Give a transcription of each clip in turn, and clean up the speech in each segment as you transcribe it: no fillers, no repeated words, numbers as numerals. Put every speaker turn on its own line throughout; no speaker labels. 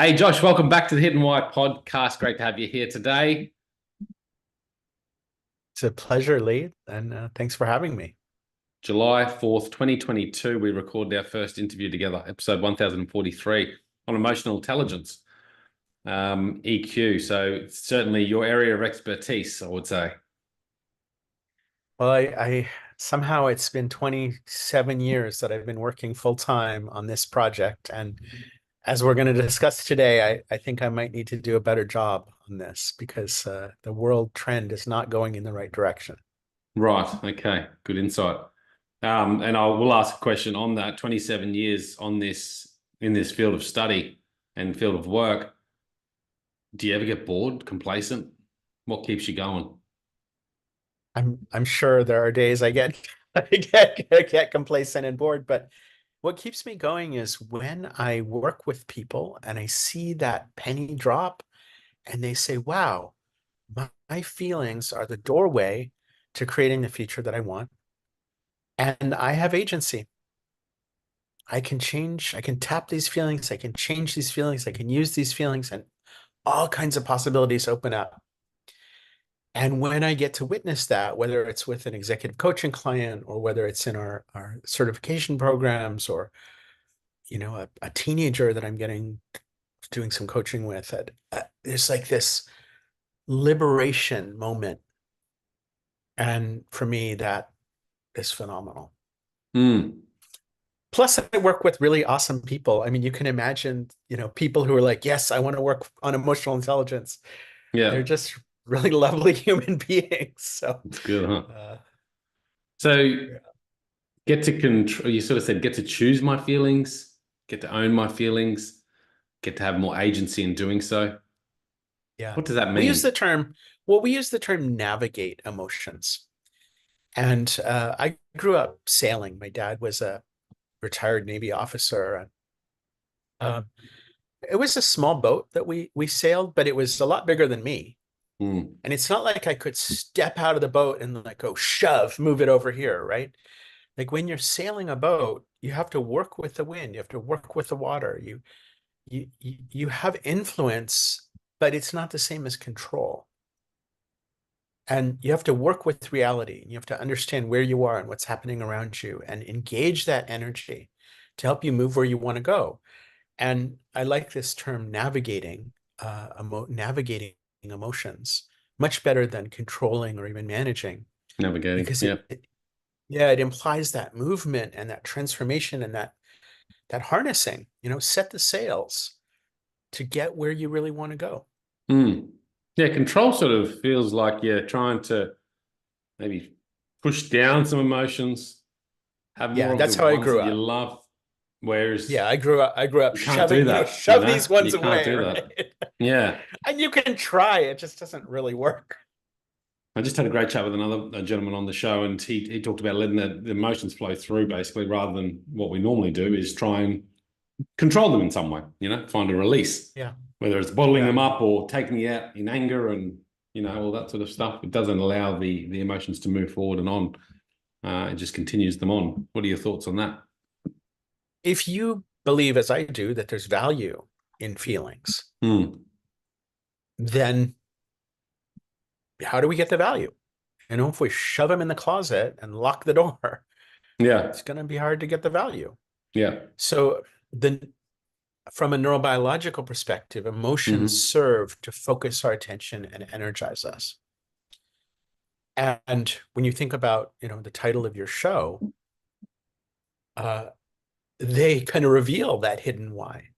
Hey, Josh, welcome back to the Hidden White podcast. Great to have you here today.
It's a pleasure, Lee, and thanks for having me.
July 4th, 2022, we recorded our first interview together, episode 1043 on emotional intelligence, EQ. So it's certainly your area of expertise, I would say.
Well, I somehow it's been 27 years that I've been working full time on this project, and as we're going to discuss today, I think I might need to do a better job on this because the world trend is not going in the right direction.
Right. Okay. Good insight. And I will ask a question on that. 27 years on this in this field of study and field of work. Do you ever get bored, complacent? What keeps you going?
I'm sure there are days I get I get complacent and bored, but what keeps me going is when I work with people and I see that penny drop and they say, wow, my feelings are the doorway to creating the future that I want. And I have agency. I can change, I can tap these feelings, I can change these feelings, I can use these feelings, and all kinds of possibilities open up. And when I get to witness that, whether it's with an executive coaching client or whether it's in our certification programs or, a teenager that I'm getting doing some coaching with, there's like this liberation moment. And for me, that is phenomenal.
Mm.
Plus, I work with really awesome people. I mean, you can imagine, people who are like, yes, I want to work on emotional intelligence. They're
Yeah,
just really lovely human beings. So,
it's good, huh?
uh,
So
yeah.
get to control, you sort of said, get to choose my feelings, get to own my feelings, get to have more agency in doing so.
Yeah.
What does that
We use
mean?
the term, well, we use the term navigate emotions. And I grew up sailing. My dad was a retired Navy officer. Uh, it was a small boat that we sailed, but it was a lot bigger than me.
Mm.
And it's not like I could step out of the boat and like go shove, move it over here, right? Like when you're sailing a boat, you have to work with the wind, you have to work with the water. You have influence, but it's not the same as control. And you have to work with reality. You have to understand where you are and what's happening around you and engage that energy to help you move where you want to go. And I like this term navigating emotions much better than controlling or even managing
Navigating.
because
Yeah.
yeah, it implies that movement and that transformation and that harnessing, set the sails to get where you really want to go.
Mm. Yeah, control sort of feels like you're trying to maybe push down some emotions, have more
Yeah,
of the
that's how I
ones
grew
that you
up.
love, whereas
Yeah, I grew up
you can't do
shoving,
that,
shove these ones
You can't
away,
do that.
right?
Yeah.
And you can try, it just doesn't really work.
I just had a great chat with another gentleman on the show, and he talked about letting the emotions flow through, basically, rather than what we normally do is try and control them in some way, find a release,
Yeah,
whether it's bottling
yeah.
them up or taking it out in anger and, all that sort of stuff. It doesn't allow the emotions to move forward and on. It just continues them on. What are your thoughts on that?
If you believe, as I do, that there's value in feelings,
Hmm.
then how do we get the value? If we shove them in the closet and lock the door,
Yeah.
it's going to be hard to get the value.
Yeah.
So, from a neurobiological perspective, emotions
Hmm.
serve to focus our attention and energize us. And when you think about, the title of your show, uh, they kind of reveal that hidden why.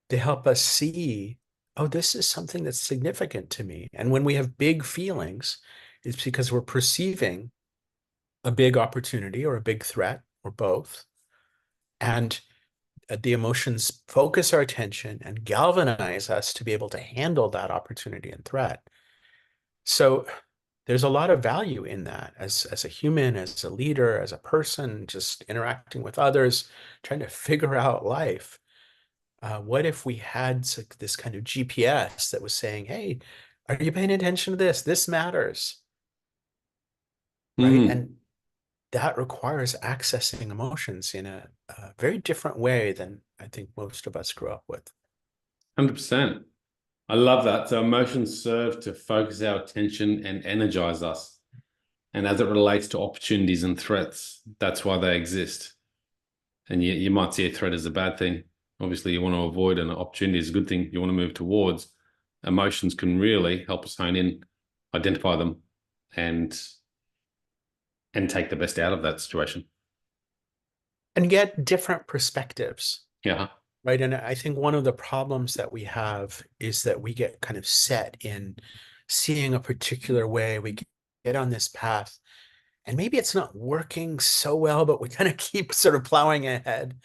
They help us see, oh, this is something that's significant to me. And when we have big feelings, it's because we're perceiving a big opportunity or a big threat or both. And the emotions focus our attention and galvanize us to be able to handle that opportunity and threat. So there's a lot of value in that as a human, as a leader, as a person, just interacting with others, trying to figure out life. What if we had this kind of GPS that was saying, hey, are you paying attention to this? This matters, right?
Hmm.
And that requires accessing emotions in a very different way than I think most of us grew up with.
100%. I love that. So emotions serve to focus our attention and energize us. And as it relates to opportunities and threats, that's why they exist. And you might see a threat as a bad thing. Obviously, you want to avoid, an opportunity is a good thing you want to move towards. Emotions can really help us hone in, identify them, and take the best out of that situation.
And get different perspectives,
Yeah.
right? And I think one of the problems that we have is that we get kind of set in seeing a particular way. We get on this path, and maybe it's not working so well, but we kind of keep sort of plowing ahead.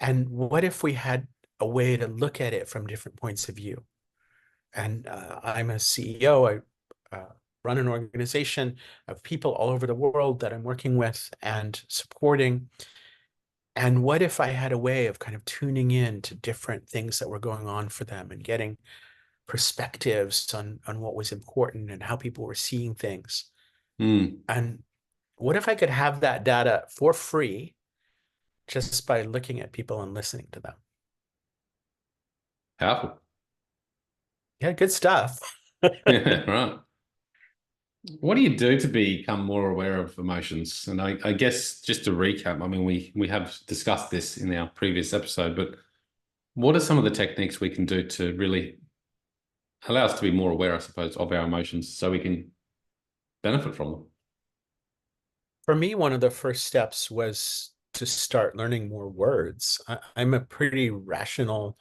And what if we had a way to look at it from different points of view? And I'm a CEO. I run an organization of people all over the world that I'm working with and supporting. And what if I had a way of kind of tuning in to different things that were going on for them and getting perspectives on what was important and how people were seeing things?
Mm,
And what if I could have that data for free just by looking at people and listening to them?
powerful.
Yeah, good stuff.
Yeah, right. What do you do to become more aware of emotions? And I guess just to recap, I mean, we have discussed this in our previous episode, but what are some of the techniques we can do to really allow us to be more aware, I suppose, of our emotions so we can benefit from them?
For me, one of the first steps was to start learning more words. I'm a pretty rational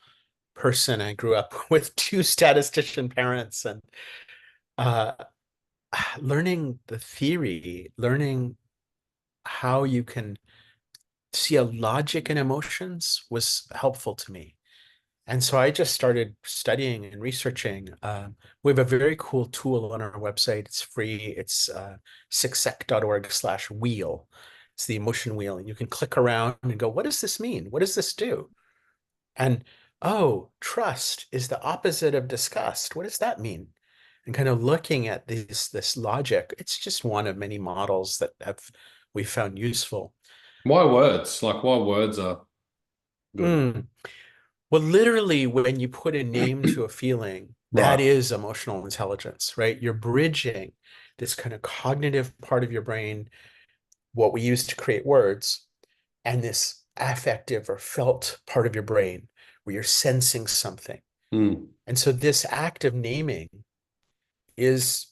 person. I grew up with two statistician parents, and uh, learning the theory, learning how you can see a logic in emotions was helpful to me. And so I just started studying and researching. We have a very cool tool on our website. It's free. It's sucsec.org/wheel. It's the emotion wheel. And you can click around and go, what does this mean? What does this do? And oh, trust is the opposite of disgust. What does that mean? And kind of looking at this logic, it's just one of many models that have we found useful.
Why words? Like why words are good.
Mm. Well, literally, when you put a name to a feeling, that
Right.
is emotional intelligence, right? You're bridging this kind of cognitive part of your brain, what we use to create words, and this affective or felt part of your brain where you're sensing something.
Mm.
And so this act of naming it's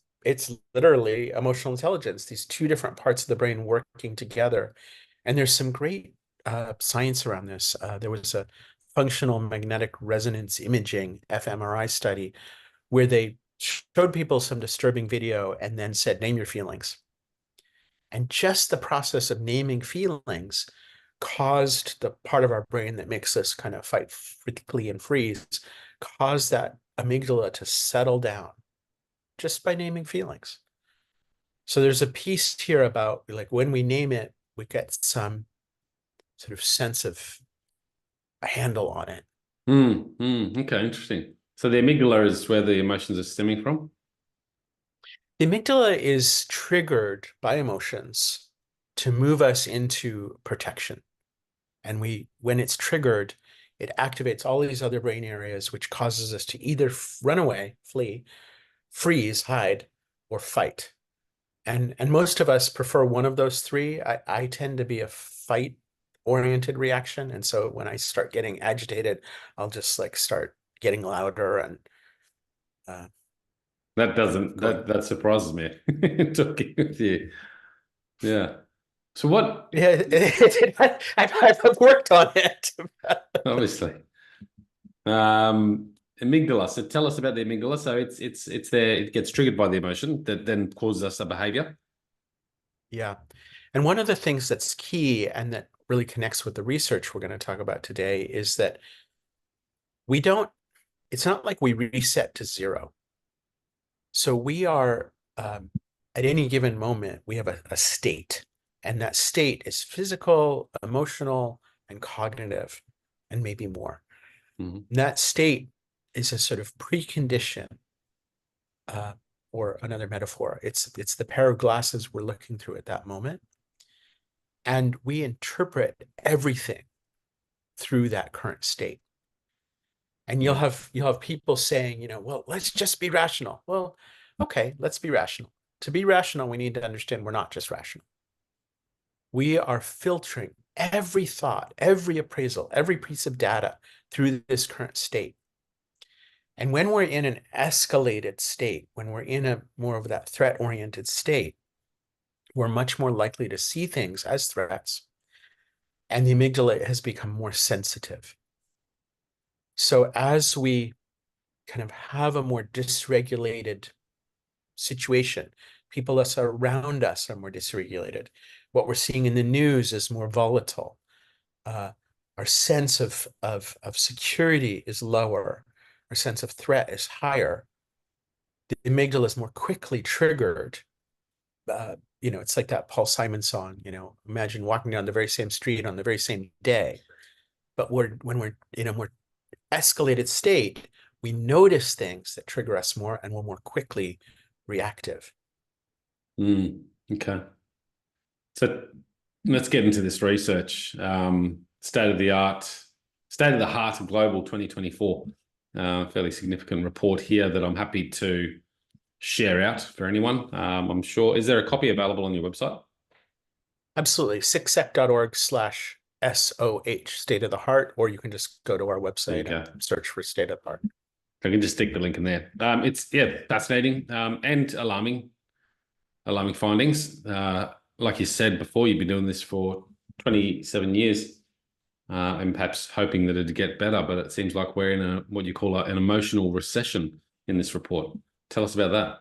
literally emotional intelligence, these two different parts of the brain working together. And there's some great science around this. There was a functional magnetic resonance imaging fMRI study where they showed people some disturbing video and then said, name your feelings. And just the process of naming feelings caused the part of our brain that makes us kind of fight, flee, and freeze, caused that amygdala to settle down just by naming feelings. So there's a piece here about like when we name it, we get some sort of sense of a handle on it.
Mm. Mm. Okay, interesting. So the amygdala is where the emotions are stemming from?
The amygdala is triggered by emotions to move us into protection. And when it's triggered, it activates all these other brain areas, which causes us to either run away, flee, freeze, hide, or fight. And most of us prefer one of those three. I tend to be a fight oriented reaction. And so when I start getting agitated, I'll just like start getting louder and uh,
That doesn't
going.
that surprises me talking with you. Yeah. So what
Yeah, I've worked on it.
obviously. Amygdala. So tell us about the amygdala. So it's there, it gets triggered by the emotion that then causes us a behavior.
Yeah. And one of the things that's key and that really connects with the research we're going to talk about today is that we don't, it's not like we reset to zero. So we are, at any given moment, we have a state, and that state is physical, emotional, and cognitive, and maybe more.
Mhm.
And that state is a sort of precondition, uh, or another metaphor. It's the pair of glasses we're looking through at that moment, and we interpret everything through that current state. And you'll have people saying, well, let's just be rational. Well, okay, let's be rational. To be rational, we need to understand we're not just rational. We are filtering every thought, every appraisal, every piece of data through this current state. And when we're in an escalated state, when we're in a more of that threat-oriented state, we're much more likely to see things as threats, and the amygdala has become more sensitive. So as we kind of have a more dysregulated situation, people that are around us are more dysregulated. What we're seeing in the news is more volatile. Our sense of security is lower. Our sense of threat is higher. The amygdala is more quickly triggered. It's like that Paul Simon song, imagine walking down the very same street on the very same day. But when we're in a more escalated state, we notice things that trigger us more and we're more quickly reactive.
Okay. So let's get into this research. State of the heart of global 2024. Fairly significant report here that I'm happy to share out for anyone. I'm sure. Is there a copy available on your website?
Absolutely. SICSEC.org/SOH, State of the Heart, or you can just go to our website and search for State of the Heart.
I can just stick the link in there. It's fascinating and alarming findings. Like you said before, you've been doing this for 27 years and perhaps hoping that it'd get better, but it seems like we're in what you call an emotional recession in this report. Tell us about that.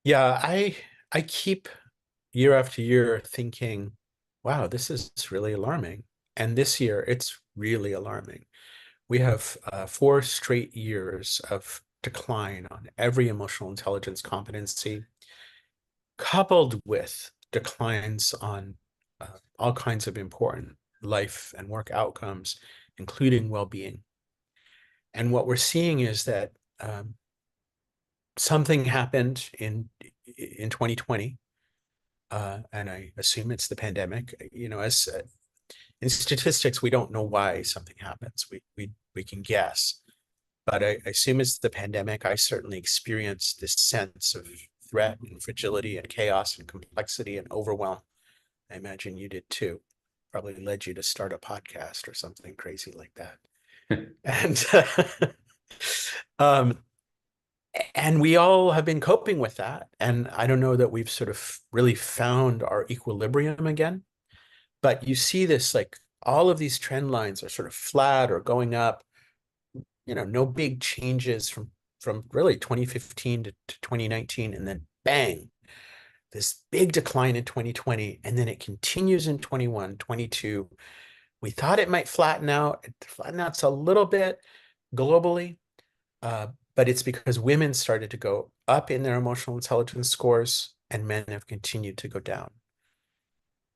Yeah, I keep year after year thinking, wow, this is really alarming. And this year, it's really alarming. We have 4 straight years of decline on every emotional intelligence competency, coupled with declines on all kinds of important life and work outcomes, including well-being. And what we're seeing is that something happened in 2020, and I assume it's the pandemic. As in statistics, we don't know why something happens. We can guess, but I assume it's the pandemic. I certainly experienced this sense of threat and fragility and chaos and complexity and overwhelm. I imagine you did too. Probably led you to start a podcast or something crazy like that. And and we all have been coping with that. And I don't know that we've sort of really found our equilibrium again. But you see this, like all of these trend lines are sort of flat or going up, no big changes from really 2015 to 2019, and then bang, this big decline in 2020, and then it continues in 21, 22. We thought it might flatten out. It flattened out a little bit globally, but it's because women started to go up in their emotional intelligence scores and men have continued to go down.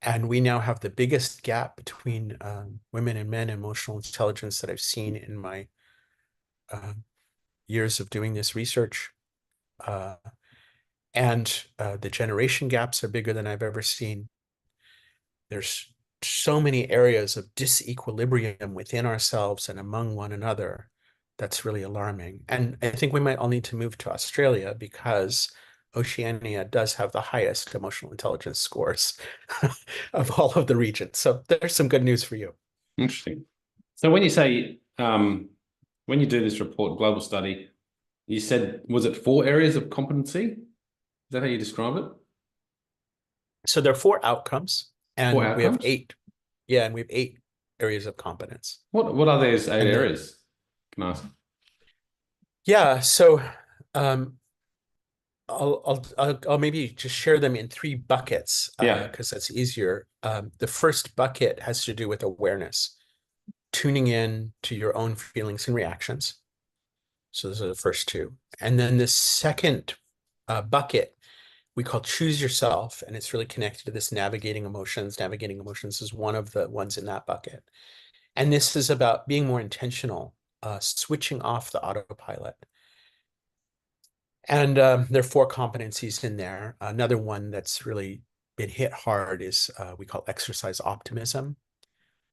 And we now have the biggest gap between women and men emotional intelligence that I've seen in my years of doing this research. And the generation gaps are bigger than I've ever seen. There's so many areas of disequilibrium within ourselves and among one another that's really alarming. And I think we might all need to move to Australia because Oceania does have the highest emotional intelligence scores of all of the regions. So there's some good news for you.
Interesting. So when you say, when you do this report, global study, you said, was it 4 areas of competency? Is that how you describe it?
So there are 4 outcomes, and
4 outcomes?
we have 8. Yeah, and we have 8 areas of competence.
What are those 8 areas? Can I ask?
Yeah, so I'll maybe just share them in 3 buckets because that's easier. The first bucket has to do with awareness, tuning in to your own feelings and reactions. So those are the first 2. And then the second bucket we call choose yourself, and it's really connected to this navigating emotions. Navigating emotions is one of the ones in that bucket. And this is about being more intentional, switching off the autopilot. And there are 4 competencies in there. Another one that's really been hit hard is we call exercise optimism,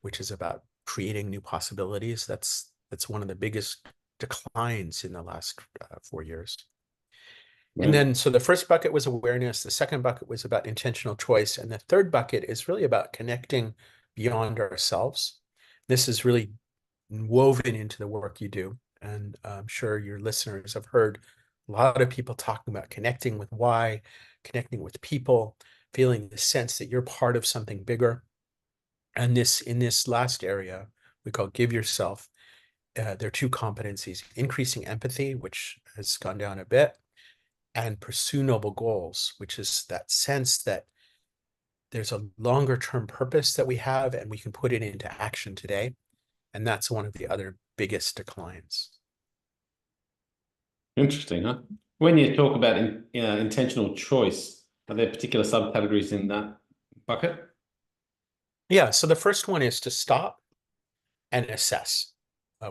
which is about creating new possibilities. That's That's one of the biggest declines in the last 4 years. And
Wow.
then, so the first bucket was awareness. The second bucket was about intentional choice. And the third bucket is really about connecting beyond ourselves. This is really woven into the work you do. And I'm sure your listeners have heard a lot of people talking about connecting with why, connecting with people, feeling the sense that you're part of something bigger. And in this last area, we call give yourself. There are two competencies: increasing empathy, which has gone down a bit, and pursue noble goals, which is that sense that there's a longer term purpose that we have and we can put it into action today. And that's one of the other biggest declines.
Interesting, huh? When you talk about intentional choice, are there particular subcategories in that bucket?
Yeah. So the first one is to stop and assess.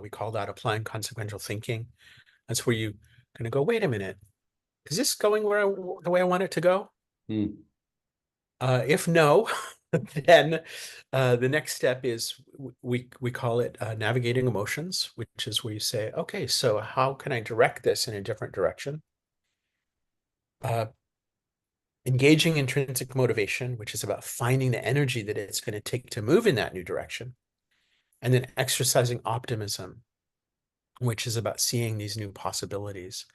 We call that applying consequential thinking. That's where you kind of go, wait a minute, is this going the way I want it to go?
Hmm.
If no, then the next step is we call it navigating emotions, which is where you say, okay, so how can I direct this in a different direction? Engaging intrinsic motivation, which is about finding the energy that it's going to take to move in that new direction. And then exercising optimism, which is about seeing these new possibilities.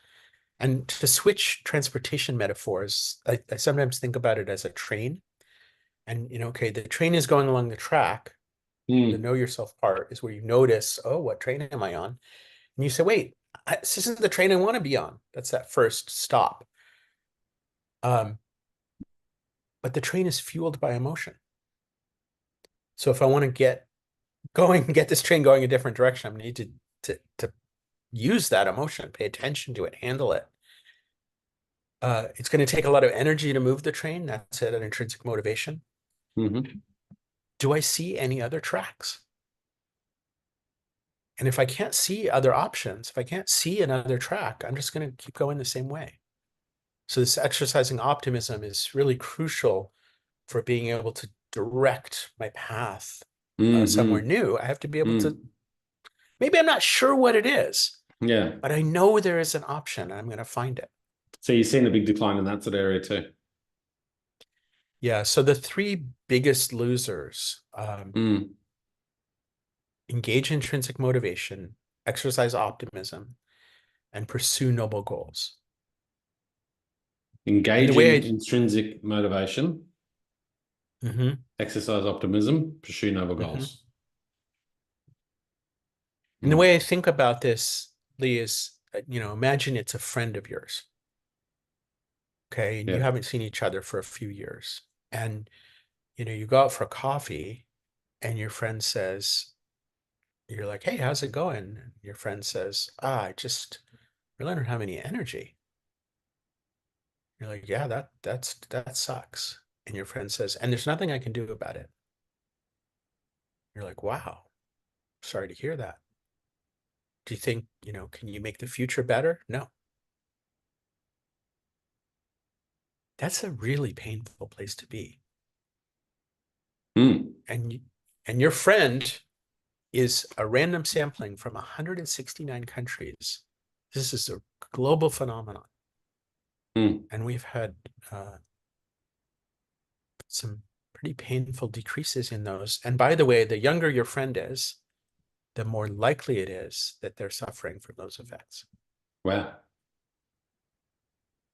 And to switch transportation metaphors, I sometimes think about it as a train. And, okay, the train is going along the track. The
Hmm.
know yourself part is where you notice, oh, what train am I on? And you say, wait, this isn't the train I want to be on. That's that first stop. Um, but the train is fueled by emotion. So if I want to get this train going a different direction, I need to use that emotion, pay attention to it, handle it. It's going to take a lot of energy to move the train. That's it, an intrinsic motivation.
Mm-hmm.
Do I see any other tracks? And if I can't see other options, if I can't see another track, I'm just going to keep going the same way. So this exercising optimism is really crucial for being able to direct my path somewhere
Mm-hmm.
new. I have to be able to,
Mm.
maybe I'm not sure what it is,
Yeah.
but I know there is an option and I'm going to find it.
So you've seen a big decline in that sort of area too.
Yeah. So the three biggest losers,
Mm.
engage intrinsic motivation, exercise optimism, and pursue noble goals. And the
Engage
way
in intrinsic motivation,
Mhm,
exercise optimism, pursue noble
mhm.
goals.
And the
Mm.
way I think about this, Lee, is, imagine it's a friend of yours. Okay. And you
Yeah.
haven't seen each other for a few years. And, you go out for a coffee and your friend says, you're like, hey, how's it going? And your friend says, I just really don't have any energy. You're like, yeah, that sucks. And your friend says, and there's nothing I can do about it. You're like, wow, sorry to hear that. Do you think, can you make the future better? No. That's a really painful place to be.
Mm.
And and your friend is a random sampling from 169 countries. This is a global phenomenon.
Mm.
And we've had uh, some pretty painful decreases in those. And by the way, the younger your friend is, the more likely it is that they're suffering from those effects.
Wow.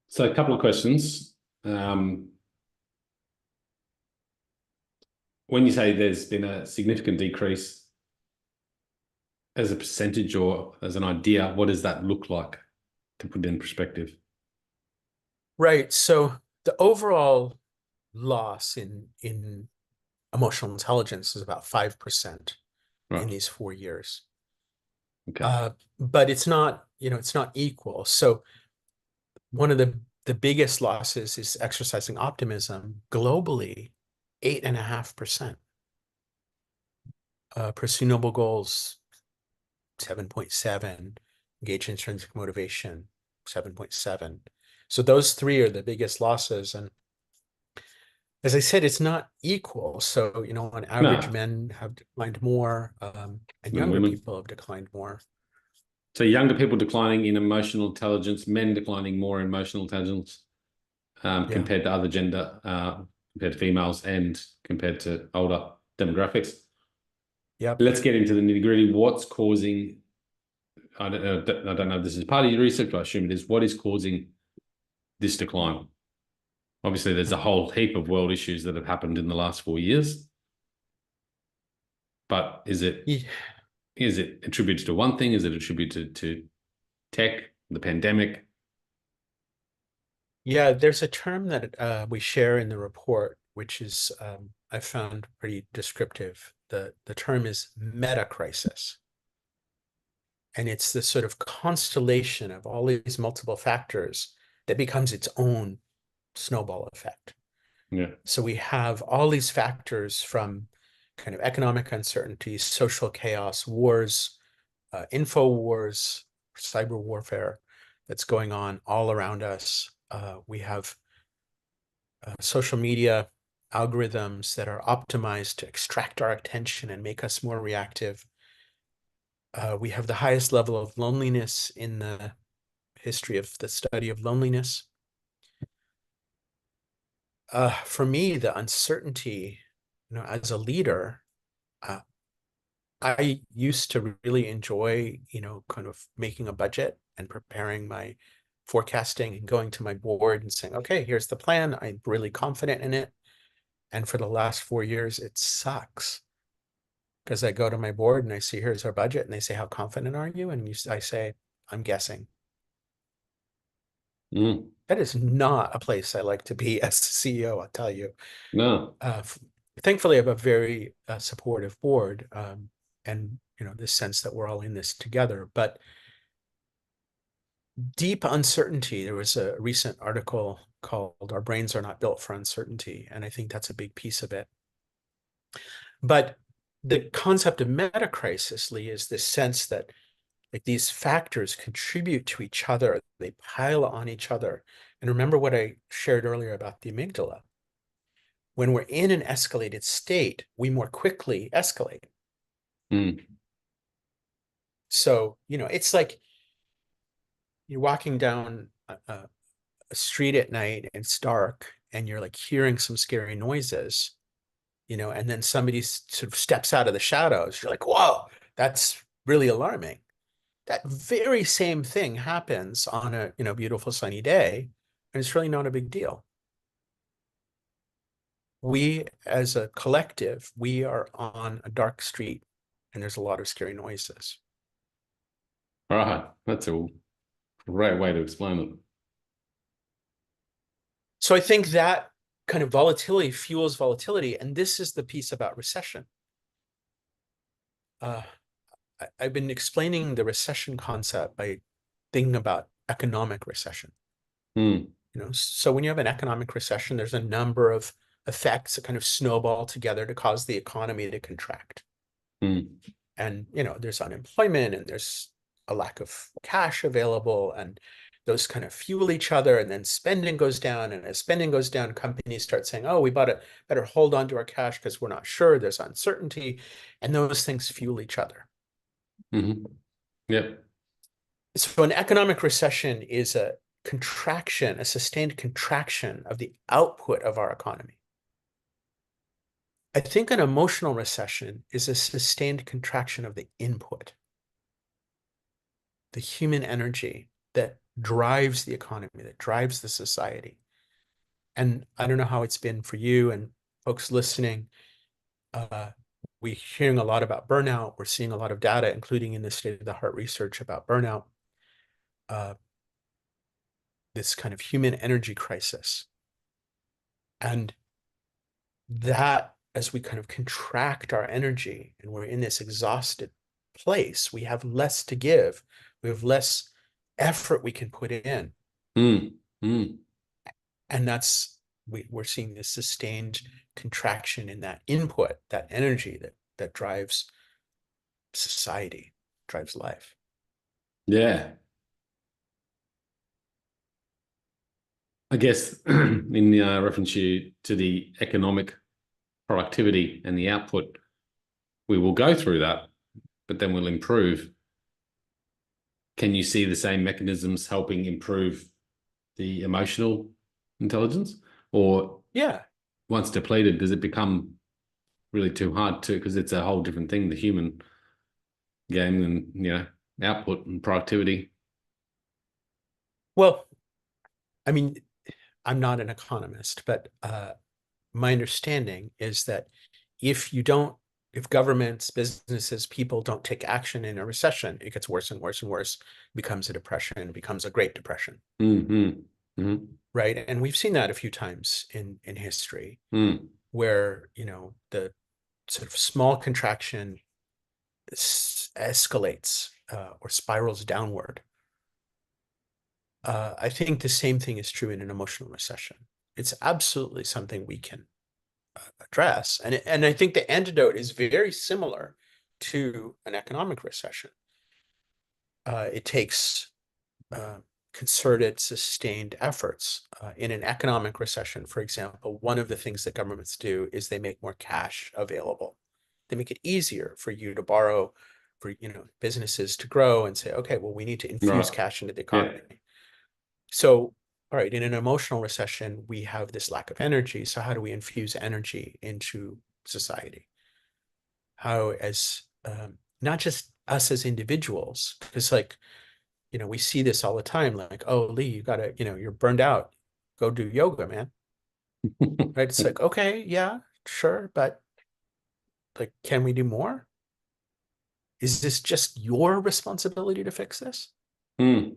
So a couple of questions. Um, when you say there's been a significant decrease as a percentage or as an idea, what does that look like to put it in perspective?
Right. So the overall loss in emotional intelligence is about 5% in
Right.
these 4 years.
Okay.
But it's not equal. So one of the biggest losses is exercising optimism globally, 8.5%. Pursue noble goals, 7.7. Engage intrinsic motivation, 7.7. So those three are the biggest losses. And as I said, it's not equal. So, on average,
No.
men have declined more, and and
and
younger
women.
people have declined more.
So younger people declining in emotional intelligence, men declining more in emotional intelligence
Yeah.
compared to other gender, compared to females and compared to older demographics.
Yep.
Let's get into the nitty-gritty. What's causing, I don't know if this is part of your research, but I assume it is, what is causing this decline? Obviously, there's a whole heap of world issues that have happened in the last 4 years. But is it attributed to one thing? Is it attributed to tech, the pandemic?
Yeah, there's a term that we share in the report, which is I found pretty descriptive. The term is meta crisis. And it's this sort of constellation of all these multiple factors that becomes its own snowball effect.
Yeah.
So we have all these factors from kind of economic uncertainty, social chaos, wars, info wars, cyber warfare that's going on all around us. We have social media algorithms that are optimized to extract our attention and make us more reactive. We have the highest level of loneliness in the history of the study of loneliness. For me, the uncertainty, as a leader, uh, I used to really enjoy, kind of making a budget and preparing my forecasting and going to my board and saying, okay, here's the plan. I'm really confident in it. And for the last 4 years, it sucks because I go to my board and I see, here's our budget. And they say, how confident are you? And I say, I'm guessing.
Mm.
That is not a place I like to be as the CEO, I'll tell you.
No.
Thankfully, I have a very supportive board, and this sense that we're all in this together. But deep uncertainty. There was a recent article called "Our Brains Are Not Built for Uncertainty," and I think that's a big piece of it. But the concept of metacrisis, Lee, is this sense that like these factors contribute to each other, they pile on each other. And remember what I shared earlier about the amygdala. When we're in an escalated state, we more quickly escalate.
Mm.
So, it's like you're walking down a street at night and it's dark and you're like hearing some scary noises, and then somebody sort of steps out of the shadows. You're like, whoa, that's really alarming. That very same thing happens on a, beautiful sunny day, and it's really not a big deal. We, as a collective, we are on a dark street and there's a lot of scary noises.
All right. That's a great way to explain it.
So I think that kind of volatility fuels volatility. And this is the piece about recession. I've been explaining the recession concept by thinking about economic recession.
Mm.
So when you have an economic recession, there's a number of effects that kind of snowball together to cause the economy to contract.
Mm.
And, there's unemployment and there's a lack of cash available, and those kind of fuel each other, and then spending goes down. And as spending goes down, companies start saying, oh, we better hold on to our cash because we're not sure, there's uncertainty, and those things fuel each other.
Mm-hmm. Yep.
So an economic recession is a contraction, a sustained contraction of the output of our economy. I think an emotional recession is a sustained contraction of the input, the human energy that drives the economy, that drives the society. And I don't know how it's been for you and folks listening. We're hearing a lot about burnout. We're seeing a lot of data, including in the state of the heart research about burnout, this kind of human energy crisis. And that, as we kind of contract our energy and we're in this exhausted place, we have less to give. We have less effort we can put in.
Mm. Mm.
And we're seeing this sustained contraction in that input, that energy that drives society, drives life.
Yeah. I guess in reference to the economic productivity and the output, we will go through that. but then we'll improve. Can you see the same mechanisms helping improve the emotional intelligence? Or
Yeah.
once depleted, does it become really too hard to, because it's a whole different thing, the human game and, output and productivity.
Well, I mean, I'm not an economist, but my understanding is that if governments, businesses, people don't take action in a recession, it gets worse and worse and worse, becomes a depression, becomes a Great Depression.
Mm-hmm. Mm-hmm.
Right. And we've seen that a few times in history
Mm.
where, the sort of small contraction escalates or spirals downward. I think the same thing is true in an emotional recession. It's absolutely something we can address. And I think the antidote is very similar to an economic recession. It takes concerted, sustained efforts. In an economic recession, for example, one of the things that governments do is they make more cash available. They make it easier for you to borrow, for businesses to grow and say, okay, well, we need to infuse
Right.
cash into the
Yeah.
economy. So, all right, in an emotional recession, we have this lack of energy. So how do we infuse energy into society? How, as not just us as individuals, because we see this all the time, like, oh, Lee, you gotta, you're burned out. Go do yoga, man. Right? It's like, okay, yeah, sure, but like, can we do more? Is this just your responsibility to fix this?
Mm.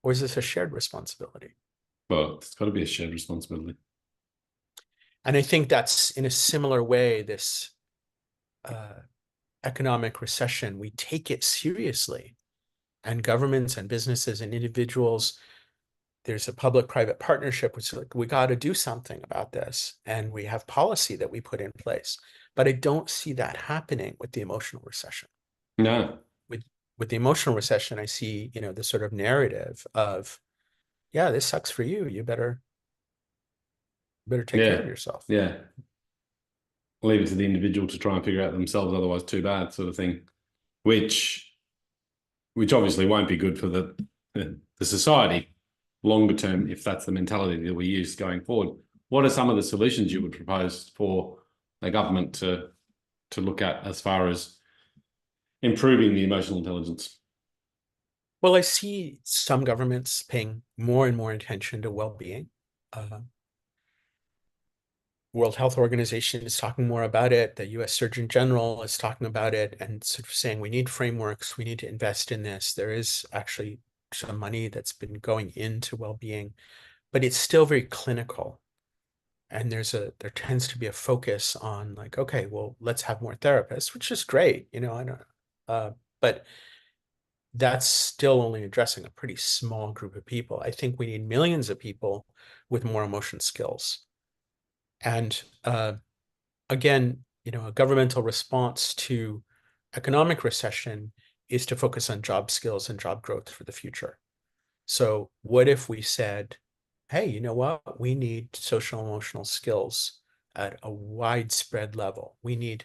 Or is this a shared responsibility?
Well, it's got to be a shared responsibility.
And I think that's in a similar way, this uh, economic recession, we take it seriously. And governments and businesses and individuals, there's a public-private partnership, which is like, we got to do something about this. And we have policy that we put in place. But I don't see that happening with the emotional recession.
No.
With with the emotional recession, I see, the sort of narrative of, yeah, this sucks for you. You better take care of
Yeah.
yourself.
Yeah. Leave it to the individual to try and figure out themselves, otherwise too bad, sort of thing. Which obviously won't be good for the society longer term if that's the mentality that we use going forward. What are some of the solutions you would propose for the government to look at as far as improving the emotional intelligence?
Well, I see some governments paying more and more attention to well-being. World Health Organization is talking more about it. The US Surgeon General is talking about it and sort of saying we need frameworks, we need to invest in this. There is actually some money that's been going into well-being, but it's still very clinical. And there tends to be a focus on like, okay, well, let's have more therapists, which is great, I don't but that's still only addressing a pretty small group of people. I think we need millions of people with more emotion skills. And again, a governmental response to economic recession is to focus on job skills and job growth for the future. So what if we said, hey, you know what? We need social emotional skills at a widespread level. We need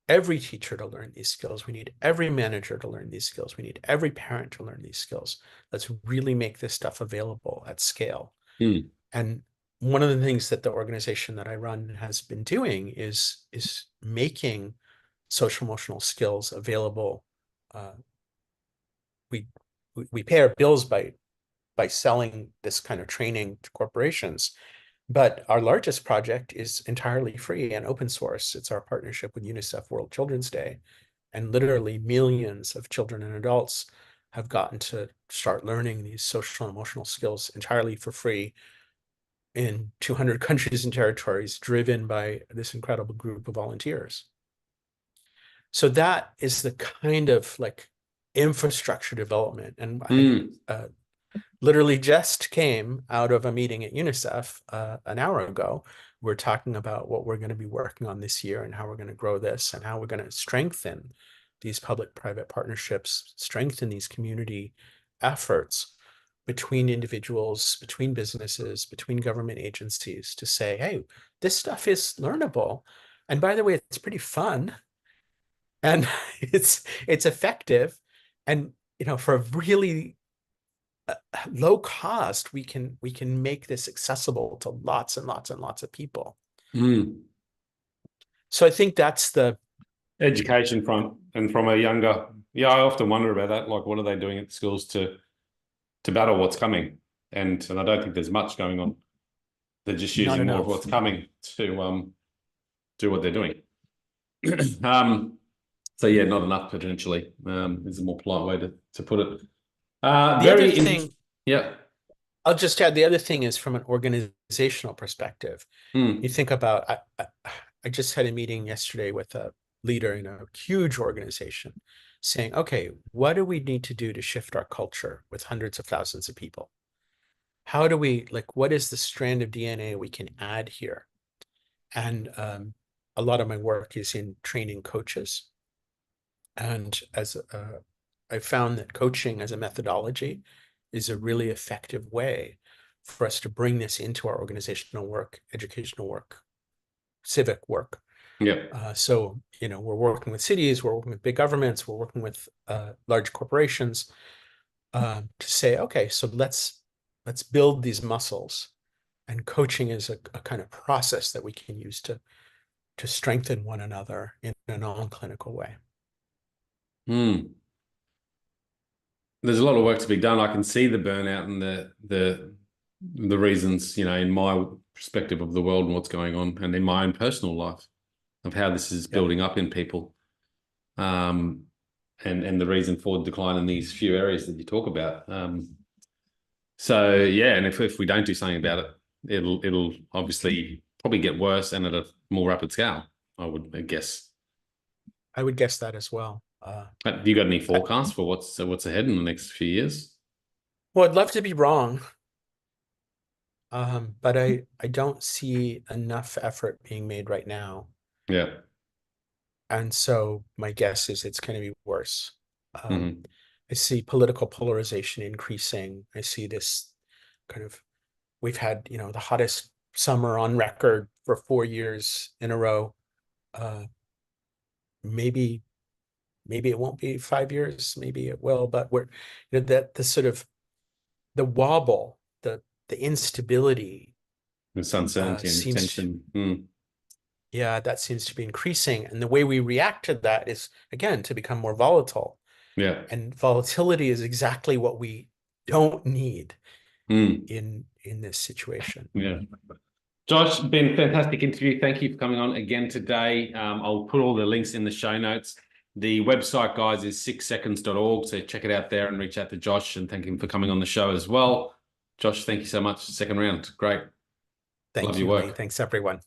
every teacher to learn these skills. We need every manager to learn these skills. We need every parent to learn these skills. Let's really make this stuff available at scale.
Mm.
And one of the things that the organization that I run has been doing is making social emotional skills available. Uh, we we pay our bills by selling this kind of training to corporations, but our largest project is entirely free and open source. It's our partnership with UNICEF World Children's Day, and literally millions of children and adults have gotten to start learning these social and emotional skills entirely for free in 200 countries and territories, driven by this incredible group of volunteers. So that is the kind of like infrastructure development. And I
Mm.
literally just came out of a meeting at UNICEF an hour ago. We're talking about what we're going to be working on this year and how we're going to grow this and how we're going to strengthen these public-private partnerships, strengthen these community efforts between individuals, between businesses, between government agencies to say, hey, this stuff is learnable. And by the way, it's pretty fun. and it's effective, and for a really low cost, we can make this accessible to lots and lots and lots of people.
Mm.
So I think that's the
Education front and from a younger, yeah, I often wonder about that. Like, what are they doing at schools to battle what's coming? And I don't think there's much going on. They're just
not
using more of
enough.
what's coming to do what they're doing. um, so yeah, not enough potentially. Is a more polite way to put it.
The other
Very in,
thing,
yeah.
I'll just add, the other thing is from an organizational perspective. You
Mm,
think about, I just had a meeting yesterday with a leader in a huge organization saying, okay, what do we need to do to shift our culture with hundreds of thousands of people? How do we, like, what is the strand of DNA we can add here? And a lot of my work is in training coaches. And I found that coaching as a methodology is a really effective way for us to bring this into our organizational work, educational work, civic work.
yeah.
So, we're working with cities, we're working with big governments, we're working with large corporations to say, okay, so let's build these muscles. And coaching is a kind of process that we can use to strengthen one another in a non-clinical way.
Mm. There's a lot of work to be done. I can see the burnout and the reasons, in my perspective of the world and what's going on, and in my own personal life of how this is
Yeah.
building up in people, and the reason for decline in these few areas that you talk about. So yeah, and if we don't do something about it, it'll obviously probably get worse and at a more rapid scale, I would guess.
I would guess that as well.
Have you got any forecasts for what's ahead in the next few years?
Well, I'd love to be wrong, but I don't see enough effort being made right now.
Yeah.
And so my guess is it's going to be worse.
Hmm.
I see political polarization increasing. I see this kind of, we've had, the hottest summer on record for 4 years in a row. Uh, maybe, maybe it won't be 5 years, maybe it will, but that the sort of the wobble, the instability
There's uncertainty and
seems,
tension. Mm.
yeah, that seems to be increasing. And the way we react to that is, again, to become more volatile.
Yeah.
And volatility is exactly what we don't need
Mm.
in this situation.
Yeah. Josh, been a fantastic interview. Thank you for coming on again today. I'll put all the links in the show notes. The website, guys, is 6seconds.org. So check it out there and reach out to Josh and thank him for coming on the show as well. Josh, thank you so much. Second round. Great. Love
Thank
your
you, Lee.
work.
Thanks, everyone.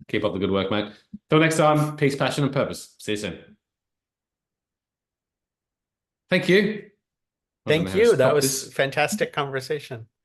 Keep up the good work, mate. Till next time, peace, passion, and purpose. See you soon. Thank you. I don't know
Thank
how to
you. That
stop
was
this.
fantastic conversation.